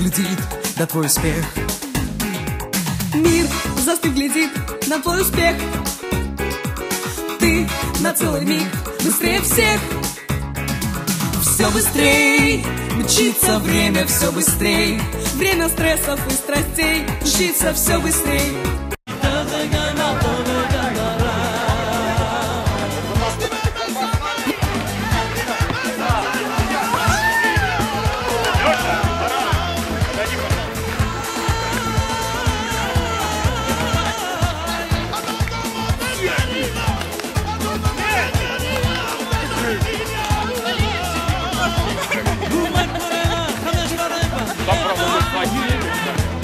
глядит на твой успех. Мир застыв глядит на твой успех. Ты на целый миг быстрее всех. Все быстрей мчится время, все быстрей. Время стрессов и страстей мчится все быстрей.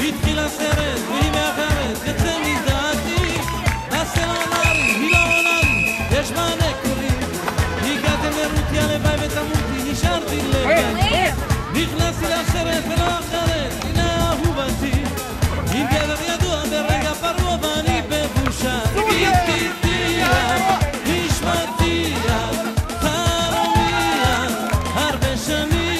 התחיל הסרט והיא מאחרת יצא מזעתי הסלולרי היא לא עונה לי יש מענה קולי הגעתם לרותי הלוואי ותמותי נשארתי לבד נכנסתי לסרט ולא אחרת הנה אהובתי עם גבר ידוע ברגע פרוע ואני בבושה גיתיתיה נשמתיה חלומיה הרבה שנים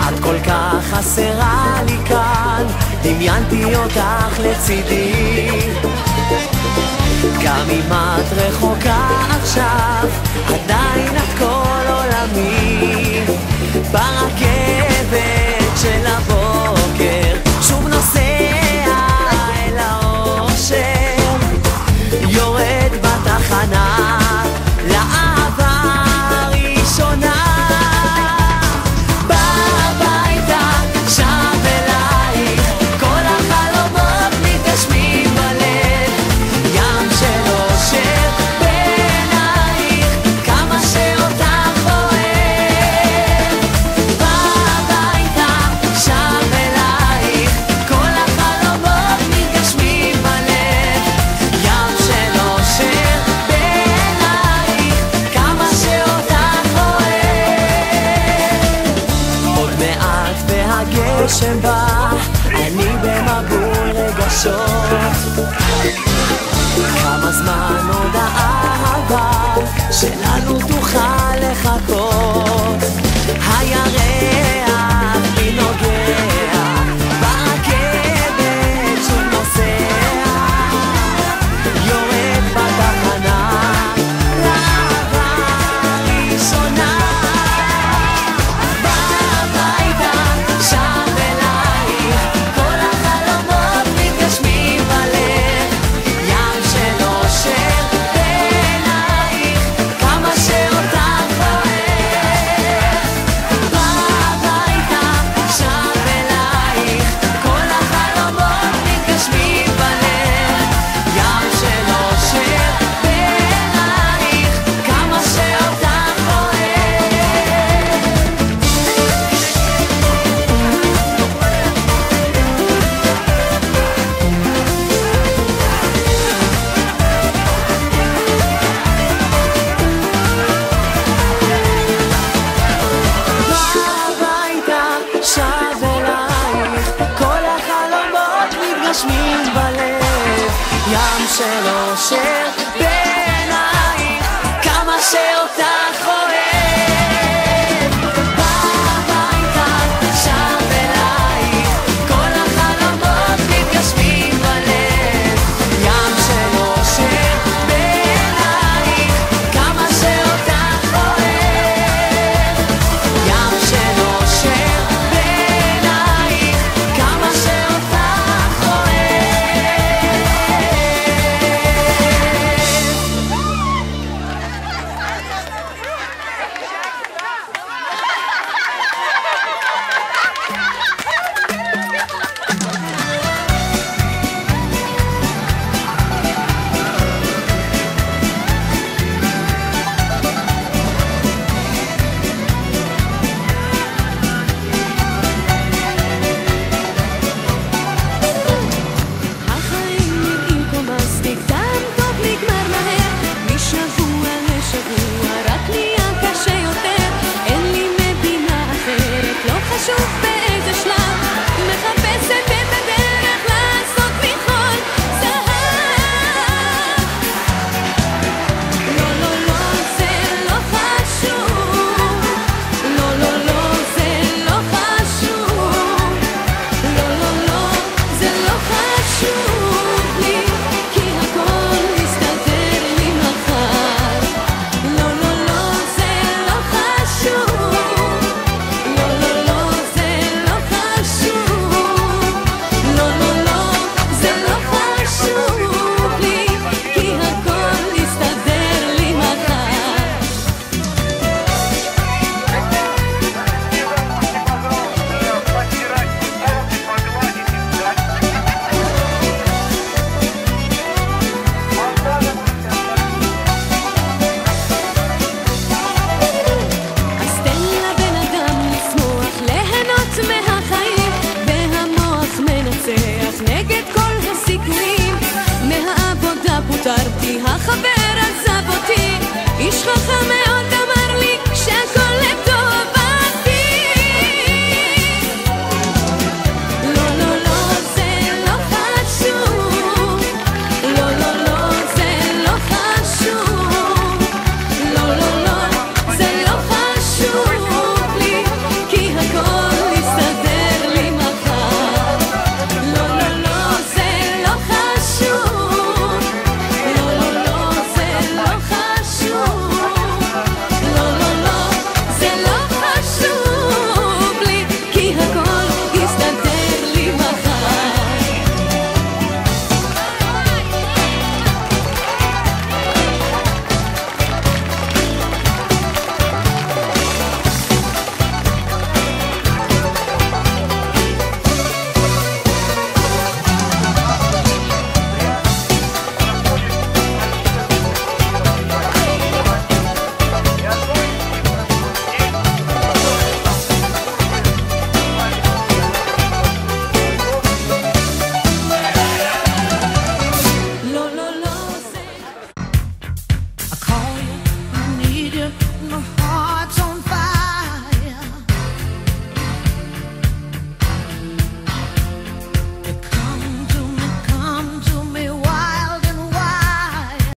את כל כך חסרה לי כאן, דמיינתי אותך לצידי. גם אם את רחוקה עכשיו, עדיין את כל עולמי. ברכבת של הבוקר, שוב נוסע אל האושר, יורד בתחנה לאהבה הראשונה. שבא אני במבול רגשות, כמה זמן עוד האהבה שלנו תוכל לחכות. הירח בי נוגע ברכבת שוב נוסע, יורד בתחנה לאהבה ראשונה. Yeah. של אושר בעינייך, כמה שאותה